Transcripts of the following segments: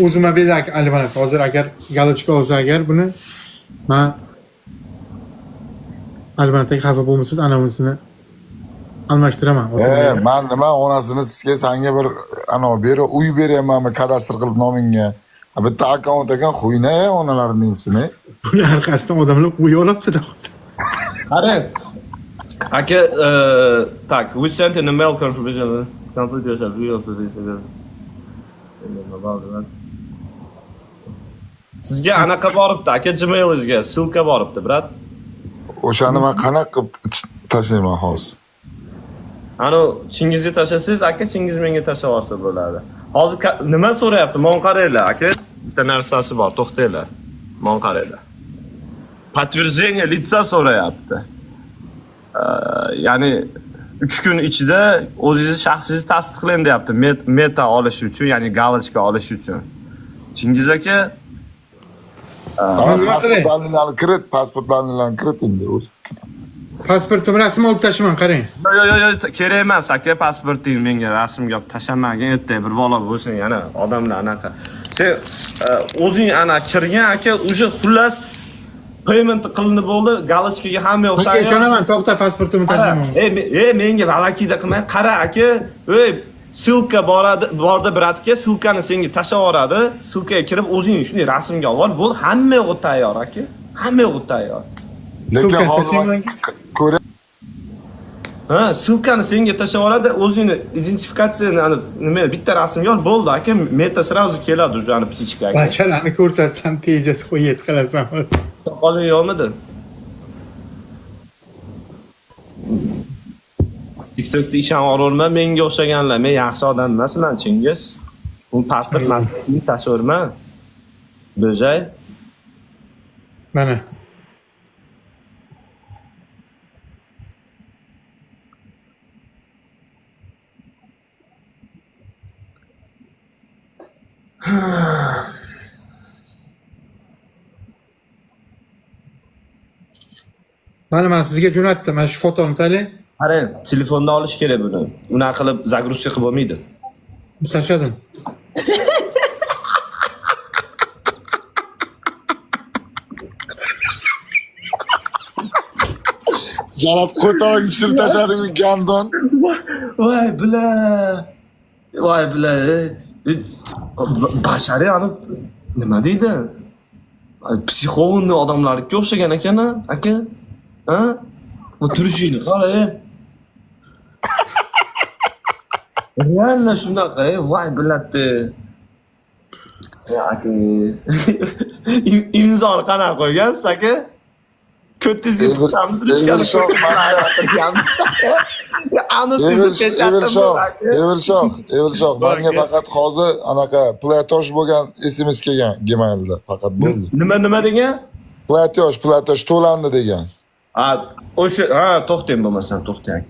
o'zimga berdi albatta. Hozir agar galochka olsa agar buni men albatta xafa bo'lmaysiz, ana bunisini almashtiraman. Man nima onasini sizga sanga bir ana beri uy beryapmanmi kadastr qilib nomingga. Bitta akkaunt ekan xuyna onalarning ismini. Buni orqasidan odamlar uy olibdi-da. Qarang. Aka, tak, we sent in a mail confirmation. Complete yourself. We also this again. Sizga anaqa boribdi, aka Gmailingizga silka boribdi, brat. O'shani men qanaqa qilib tashlayman hozir? Ano Chingizga tashlasangiz, aka Chingiz menga tashlab olsa bo'ladi. Hozir nima so'rayapti? Men qaranglar, aka. Bitta narsasi bor, to'xtanglar. Men qaranglar. Подтверждение лица so'rayapti. Ya'ni 3 kun ichida o'zingizni shaxsingizni tasdiqlang deyapti. Meta olish uchun, ya'ni galochka olish uchun. Chingiz aka pasportlarni kirit endi o'zi. Pasportim rasm olib tashlaman, qarang. Yo, kerak emas aka, pasporting menga rasmga olib tashlamagan, ertaga bir bola bo'lsin, yana odamlar anaqa. Sen o'zing ana kirgan aka, o'sha xullas payment qilinib bo'ldi, galochkaga hamma yo'q. Aka, ishonaman, to'xta, pasportimni tashlaman. Menga valakida qilmay, qara aka, silka bordi bratga, silkani senga tashlab yuboradi, silkaga kirib o'zing shunday rasmga ol, bo'l, hamma yo'q tayyor aka. Hamma yo'q tayyor. Lekin hozir ko'ra silkani senga tashlab yuboradi, o'zingni identifikatsiyani nima bitta rasmga ol, bo'ldi aka, meta sразу keladi ujani ptichka aka. Bachalarni ko'rsatsam, tejasi qo'yib qilasan. Soqoling yo'qmidi? TikTokda ishon ololma, menga o'xshaganlar. Men yaxshi odam emasman, Chingiz. Bu pasportni tashlaverma. Bo'zay. Mana. Mana men sizga jo'natdim, mana shu fotoni tali. Qarang, telefonda olish kerak buni. Unaqa qilib загрузка qilib bo'lmaydi. Tashladim. jalab qo'tog ichirib tashladingmi gandon? Voy bila. Bashariy ani nima deydi? Psixologni odamlarga o'xshagan ekan, aka. Ha? Bu turishingni qara. Reально shunaqa, voy biladi. Ya aka. Imzoni qanaqa qo'ygansiz aka? Ko'tingizni tutamiz, ruchkani qo'yganmiz. Evilshoh, menga faqat hozir anaqa platosh bo'lgan SMS kelgan Gmailda, faqat bo'ldi. Nima degan? Platosh to'landi degan. O'sha, to'xtang bo'lmasam, to'xtang.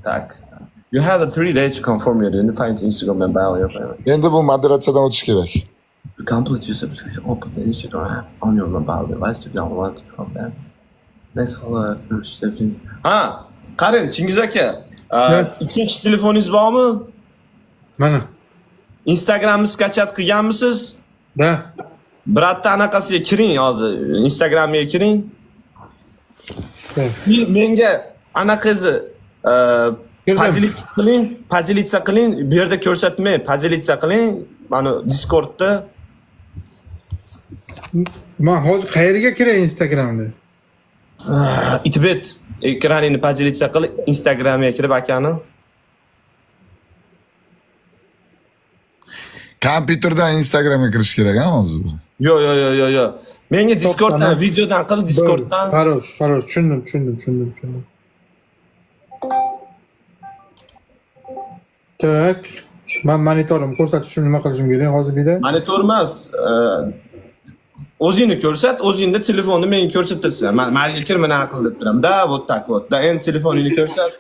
Tak. You have 3 days to confirm your identifying Instagram and bio your family. Endi bu moderatsiyadan o'tish kerak. To complete your subscription, open the Instagram app on your mobile device to download from them. Next follow instructions. Qarang, Chingiz aka. Ikkinchi telefoningiz bormi? Mana. Instagramni skachat qilganmisiz? Da. Bratda anaqasiga kiring hozir. Instagramga kiring. Menga anaqazni Позилиtsiya qiling. Bu yerda ko'rsatmay, позилиtsiya qiling. Mana Discordda. Men hozir qayerga kiray Instagramda? Itbet ekranini позилиtsiya qilib, Instagramga kirib akani. Kompyuterdan Instagramga kirish kerak hozir. Yo. Menga Discorddan, videodan qil, Discorddan. Xo'sh, tushundim. Tak. Men monitorim ko'rsatishim nima qilishim kerak hozir bir de? Monitor emas. O'zingni ko'rsat, o'zingda telefonni menga ko'rsatasan. Menga kir, men aql deb turaman. Da, вот так вот. Da, endi telefoningni ko'rsat.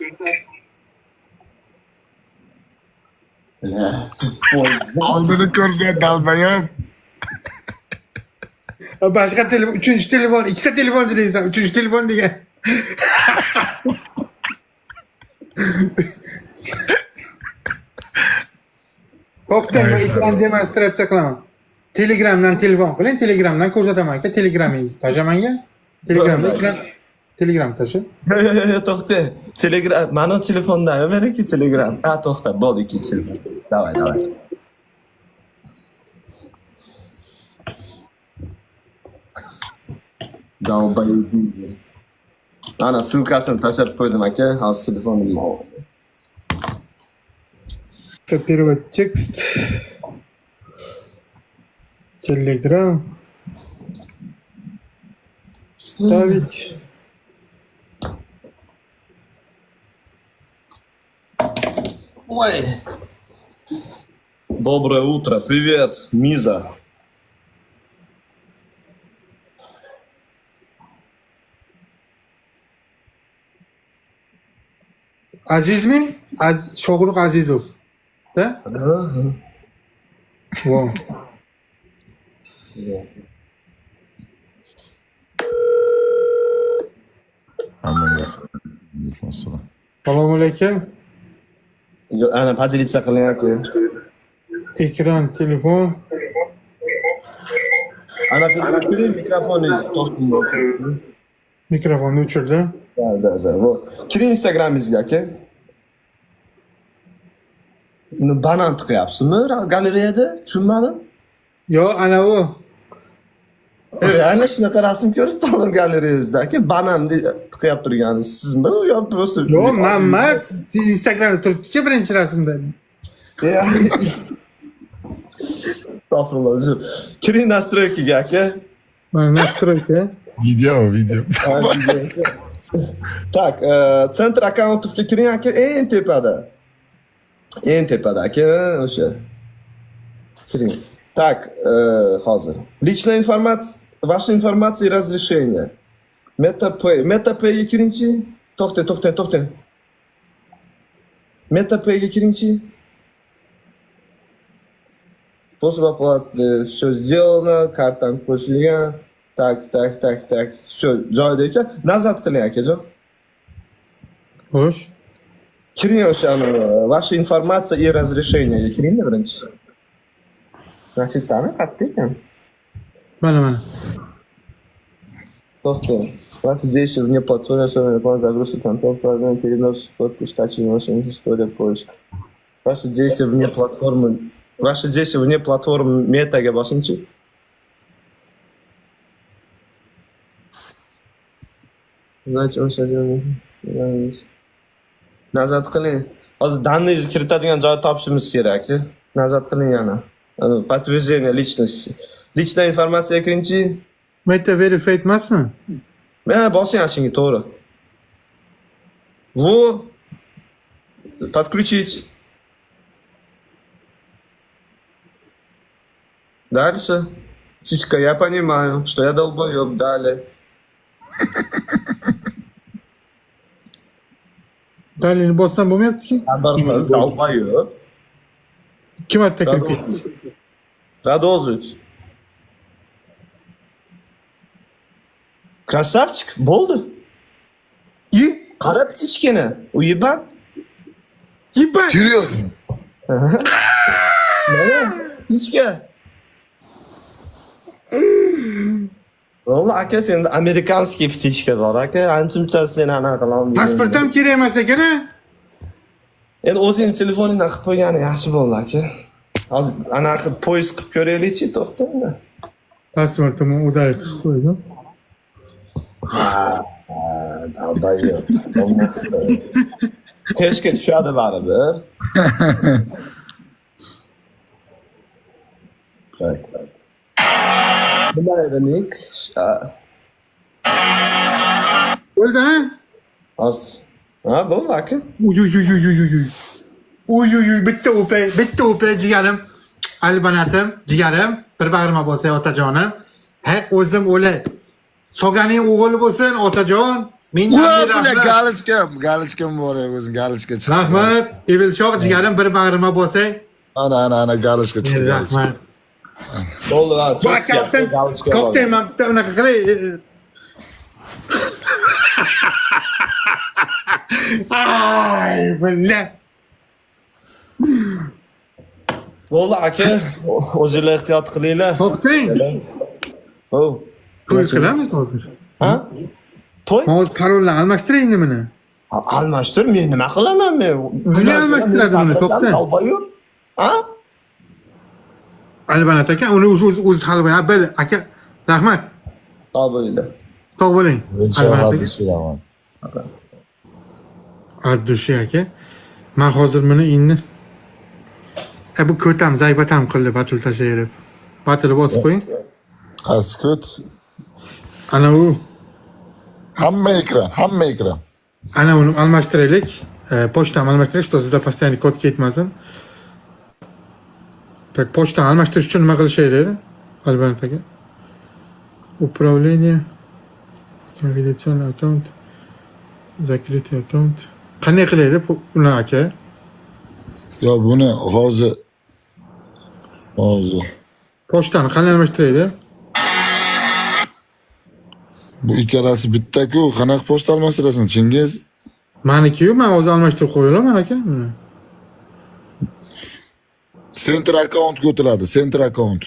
Oldini ko'rsat, dalbayam. Başka telefon, üçüncü telefon, ikkita telefon deysan, üçüncü telefon degan. To'xtang, men ekran demonstratsiya qilaman. Telegramdan telefon qiling, Telegramdan ko'rsataman aka, Telegramingizni tashamanga. Telegramda ekran Telegram tashi. To'xta. Telegram, mano telefondan meniki Telegram. To'xta, bo'ldi ikkinchi telefon. Davay. Ana ссылкасini tashlab qo'ydim aka. Hozir telefonimni oldim. Копировать текст. Telegram. Ставить. Ой. Доброе утро. Привет, Миза. Azizmi? Shohruh Azizov. Da? Wow. Assalomu alaykum. Ana позиция qiling aka. Ekran telefon. Ana qiling mikrofonni to'xtatib. Mikrofonni o'chirdim. Da. Kiring Instagramingizga aka. Banan tiqyapsizmi galereyada? Tushunmadim. Yo, ana u. Ana shunaqa rasm ko'rib qoldim galereyangizda aka. Banan tiqyap turganingiz sizmi yo просто? Yo, men emas. Instagramda turibdi-ku birinchi rasmda. Astagfirullah. Kiring настройкаga aka. Mana настройка. Video. Так, центr akkauntga kiring aka, eng tepada. Eng tepada aka, o'sha. Kiring. Так, hozir. Личная информация, ваша информация и разрешение. MetaPay'ga kiringchi. To'xta. MetaPay'ga kiringchi. Способ оплаты. Все сделано, kartam qo'shilgan. Так. Все, joyida ekan. Nazat qiling akajon. Xo'sh. Kiring o'sha ваша информация и разрешение. Kiring birinchi. Значит, там katta ekan. Mana. To'xta. Ваши действия вне платформы, особенно план загрузки контента, программы, перенос, подпись, скачивание, ваша история поиска. Ваши действия вне платформы metaga bosingchi. Значит, o'sha nazat qiling. Hozir данныйingizni kiritadigan joy topishimiz kerak. Nazat qiling yana. Подтверждение личности. Личная информация kiringchi. Meta verified emasmi? Bosing ashunga to'g'ri. Во. Подключить. Дальше. Птичка, я понимаю, что я долбоёб. Далее. Dalini bossam bo'lmayapti-ki. Долбоёб. 2 marta kirib ketdi. Продолжить. Красавчик, bo'ldi. Qara птичкani, uyiban. Ебать! Серьезно? Mana птичка. Vallahi aka senda amerikanskiy птичка bor aka. Anchunchasi seni anaqa qila olmayman. Pasport ham kerak emas ekan-a? Endi o'zing telefoningdan qilib qo'ygani yaxshi bo'ldi aka. Hozir anaqa poyezd qilib ko'raylikchi, to'xtangda. Pasportimni udayib qo'ydim. Dalbayo. Teshga tushadi baribir. Nima edi nik? Bo'ldi-ha? Hozir. Bo'ldi aka. Uy, bitta o'pay jigarim. Albanatim, jigarim, bir bag'rima bo'lsa otajonim. O'zim o'lay. Soganing o'g'li bo'lsin, otajon. Mendan rahmat. Galichkam bor o'zi, galichka chiqdi. Rahmat. Evilshoq jigarim, bir bag'rima bo'lsa. Ana galichka chiqdi. Rahmat. Bo'ldi. Bu akapdan to'xtayman, bitta unaqa qilay. Ay, billah. Bo'ldi aka, o'zinglar ehtiyot qilinglar. To'xtang. Oh. To'y qilamiz hozir. Ha? To'y? Hozir parolni almashtiring nimani? Almashtir, men nima qilaman men? Nima almashtiradi buni, to'xta. Tavbayu. Ha? Albanat aka, uni o'zi hal qiladi. Bil, aka, rahmat. Tavbaylar. Sog' bo'ling. Albanat aka. Shiraman. Addushi aka. Men hozir buni endi bu ko'tam, zaybatam qildi batul tashlayverib. Batulni bosib qo'ying. Qaysi ko't? Ana u, Hamma ekran. ana uni almashtiraylik. Pochtani almashtirish, что sizda постоянно kod ketmasin. Так, pochtani almashtirish uchun nima qilish kerak? Albanat aka. Управление, конфиденциальный аккаунт, закрытый аккаунт. Qanday qilaylik uni aka? Yo buni hozir. Pochtani qanday almashtiraylik? Bu ikkalasi bitta-ku, qanaqa pochta almashtirasan, Chingiz? Meniki-yu, men o'zi almashtirib qo'yaman aka. Center account o'tiladi, center account.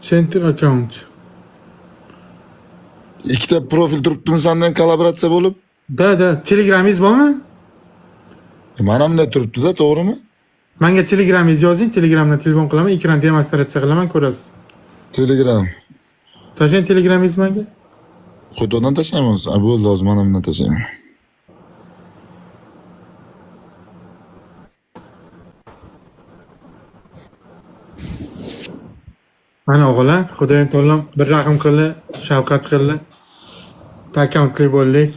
Center account. Ikkita profil turibdimi sendan kollaboratsiya bo'lib? Da, Telegramingiz bormi? Mana bunday turibdi-da, to'g'rimi? Menga Telegramingiz yozing, Telegramdan telefon qilaman, ekran demonstratsiya qilaman, ko'rasiz. Telegram. Tashlang Telegramingiz menga. Xudodan tashlaymiz. Bo'ldi, hozir mana bundan tashlayman. Mana o'g'illar, Xudoyim taolom bir rahim qildi, shafqat qildi. Akkauntli bo'ldik.